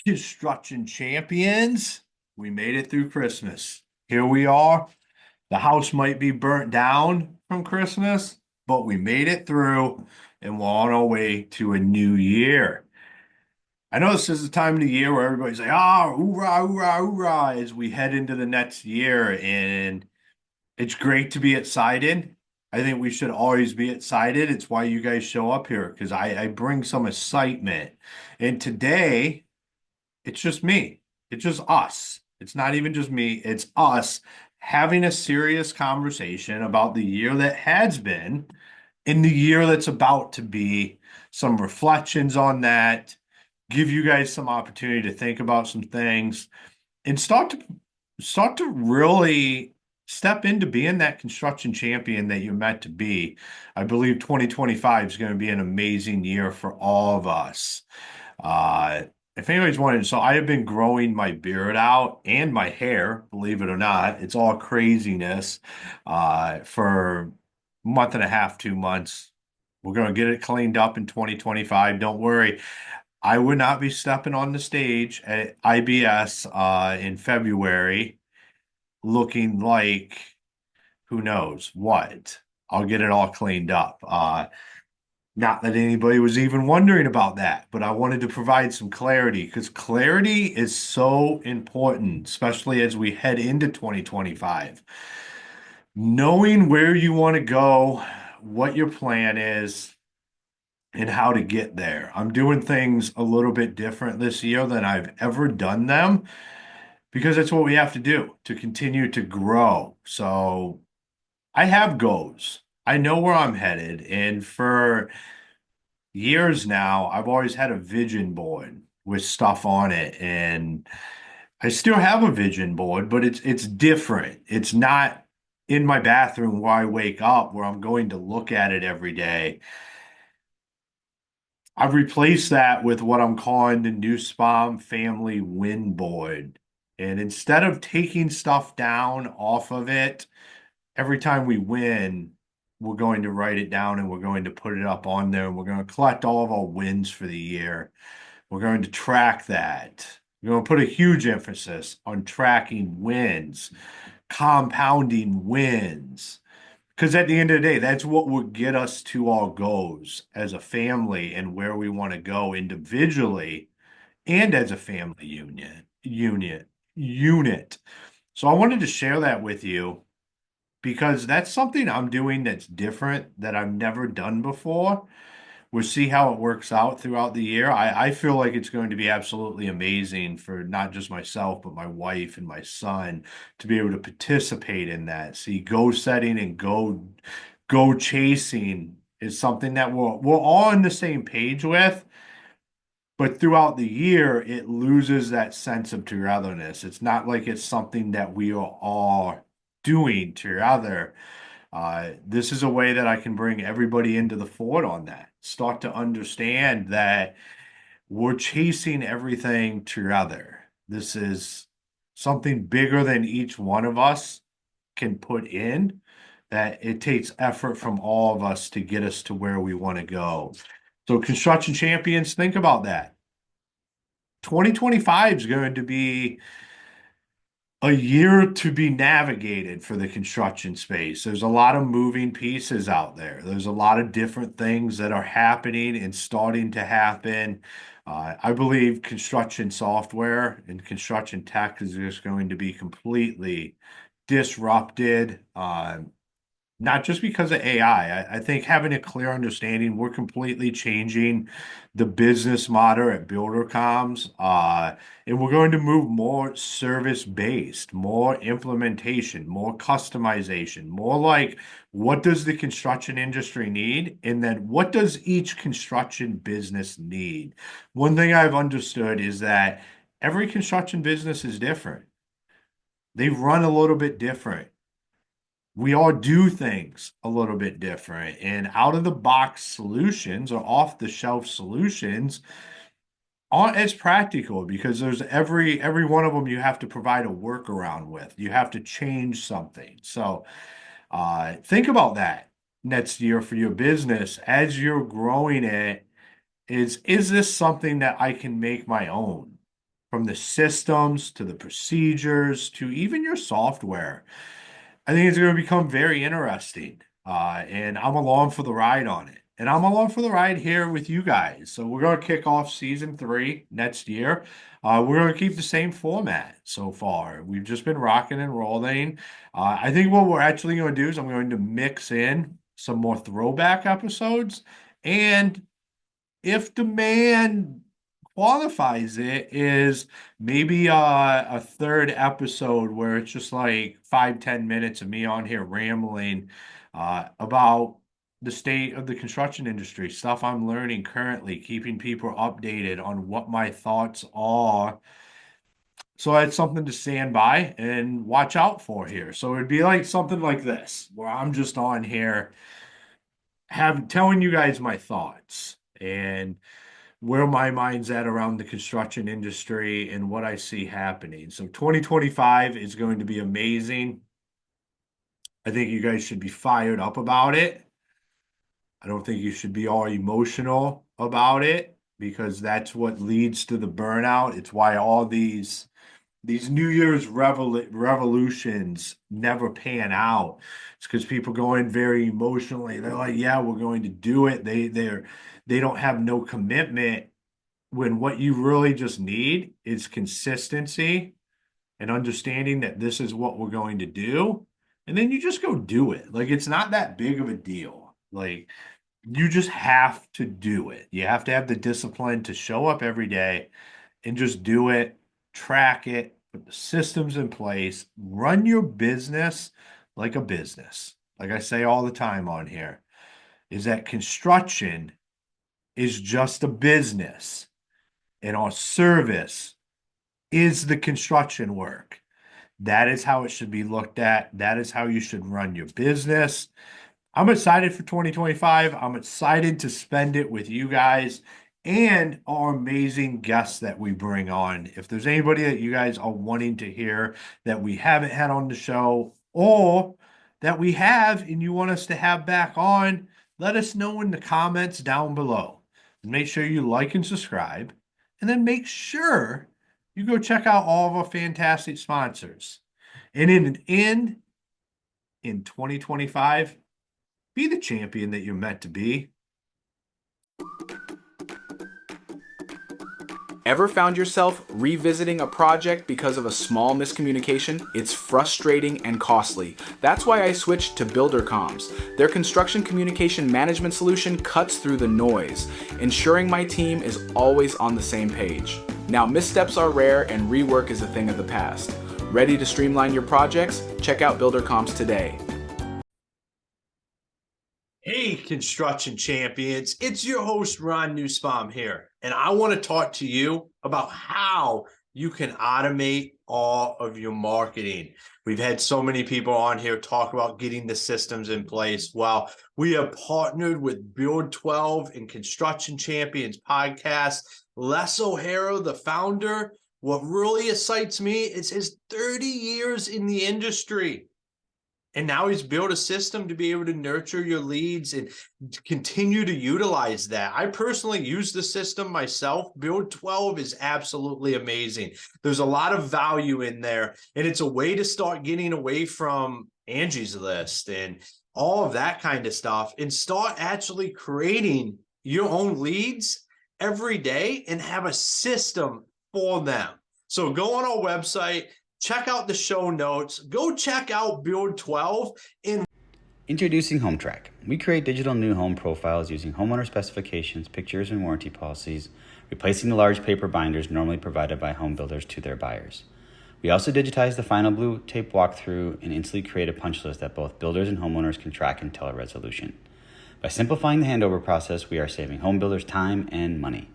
Construction champions, we made it through Christmas. Here we are. The house might be burnt down from Christmas, but we made it through and we're on our way to a new year. I know this is the time of the year where everybody's like, ah, hoorah, hoorah, hoorah, as we head into the next year. And it's great to be excited. I think we should always be excited. It's why you guys show up here because I bring some excitement. And today, it's just me. It's just us. It's not even just me. It's us having a serious conversation about the year that has been and the year that's about to be, some reflections on that, give you guys some opportunity to think about some things and start to really step into being that construction champion that you're meant to be. I believe 2025 is going to be an amazing year for all of us. Uh, if anybody's wondering, so I have been growing my beard out and my hair, believe it or not. It's all craziness for a month and a half, 2 months. We're going to get it cleaned up in 2025. Don't worry. I would not be stepping on the stage at IBS in February looking like who knows what. I'll get it all cleaned up. Not that anybody was even wondering about that, but I wanted to provide some clarity because clarity is so important, especially as we head into 2025. Knowing where you want to go, what your plan is, and how to get there. I'm doing things a little bit different this year than I've ever done them because that's what we have to do to continue to grow. So I have goals. I know where I'm headed. And for years now, I've always had a vision board with stuff on it. And I still have a vision board, but it's different. It's not in my bathroom where I wake up, where I'm going to look at it every day. I've replaced that with what I'm calling the Nussbaum family win board. And instead of taking stuff down off of it, every time we win, we're going to write it down and we're going to put it up on there. And we're going to collect all of our wins for the year. We're going to track that. We're going to put a huge emphasis on tracking wins, compounding wins. Because at the end of the day, that's what will get us to our goals as a family and where we want to go individually and as a family unit. So I wanted to share that with you because that's something I'm doing that's different that I've never done before. We'll see how it works out throughout the year. I feel like it's going to be absolutely amazing for not just myself, but my wife and my son to be able to participate in that. See, goal setting and go chasing is something that we're all on the same page with, but throughout the year, it loses that sense of togetherness. It's not like it's something that we are all doing together. This is a way that I can bring everybody into the fort on that. Start to understand that we're chasing everything together. This is something bigger than each one of us can put in, that it takes effort from all of us to get us to where we want to go. So, construction champions, think about that. 2025 is going to be a year to be navigated for the construction space. There's a lot of moving pieces out there. There's a lot of different things that are happening and starting to happen. I believe construction software and construction tech is just going to be completely disrupted. Not just because of AI. I think having a clear understanding, we're completely changing the business model at Builder.coms, and we're going to move more service-based, more implementation, more customization, more like what does the construction industry need, and then what does each construction business need? One thing I've understood is that every construction business is different. They run a little bit different. We all do things a little bit different, and out of the box solutions or off the shelf solutions aren't as practical because there's every one of them you have to provide a workaround with. You have to change something. So think about that next year for your business as you're growing it. Is this something that I can make my own? from the systems to the procedures to even your software. I think it's going to become very interesting. And I'm along for the ride on it. And I'm along for the ride here with you guys. So we're going to kick off season 3 next year. We're going to keep the same format so far. We've just been rocking and rolling. I think what we're actually going to do is I'm going to mix in some more throwback episodes. And if demand qualifies it, is maybe a third episode where it's just like 5-10 minutes of me on here rambling about the state of the construction industry, stuff I'm learning currently, keeping people updated on what my thoughts are. So it's something to stand by and watch out for here. So it'd be like something like this, where I'm just on here telling you guys my thoughts and where my mind's at around the construction industry and what I see happening. So 2025 is going to be amazing. I think you guys should be fired up about it. I don't think you should be all emotional about it because that's what leads to the burnout. It's why all these New Year's revolutions never pan out. It's because people go in very emotionally. They're like, "Yeah, we're going to do it." They don't have no commitment when what you really just need is consistency and understanding that this is what we're going to do. And then you just go do it. Like it's not that big of a deal. Like you just have to do it. You have to have the discipline to show up every day and just do it, track it, put the systems in place, run your business like a business. Like I say all the time on here, is that construction is just a business and our service is the construction work. That is how it should be looked at. That is how you should run your business. I'm excited for 2025. I'm excited to spend it with you guys and our amazing guests that we bring on. If there's anybody that you guys are wanting to hear that we haven't had on the show or that we have and you want us to have back on, let us know in the comments down below. Make sure you like and subscribe, and then make sure you go check out all of our fantastic sponsors. And in 2025, be the champion that you're meant to be. Ever found yourself revisiting a project because of a small miscommunication? It's frustrating and costly. That's why I switched to BuilderComms. Their construction communication management solution cuts through the noise, ensuring my team is always on the same page. Now, missteps are rare and rework is a thing of the past. Ready to streamline your projects? Check out BuilderComms today. Hey, construction champions, it's your host, Ron Nussbaum here, and I want to talk to you about how you can automate all of your marketing. We've had so many people on here talk about getting the systems in place. Well, we have partnered with Build 12 and Construction Champions podcast. Les O'Hara, the founder, what really excites me is his 30 years in the industry. And now he's built a system to be able to nurture your leads and continue to utilize that. I personally use the system myself. Build 12 is absolutely amazing. There's a lot of value in there, and it's a way to start getting away from Angie's List and all of that kind of stuff and start actually creating your own leads every day and have a system for them. So go on our website, check out the show notes. Go check out Build 12. Introducing HomeTrack. We create digital new home profiles using homeowner specifications, pictures, and warranty policies, replacing the large paper binders normally provided by home builders to their buyers. We also digitize the final blue tape walkthrough and instantly create a punch list that both builders and homeowners can track until a resolution. By simplifying the handover process, we are saving home builders time and money.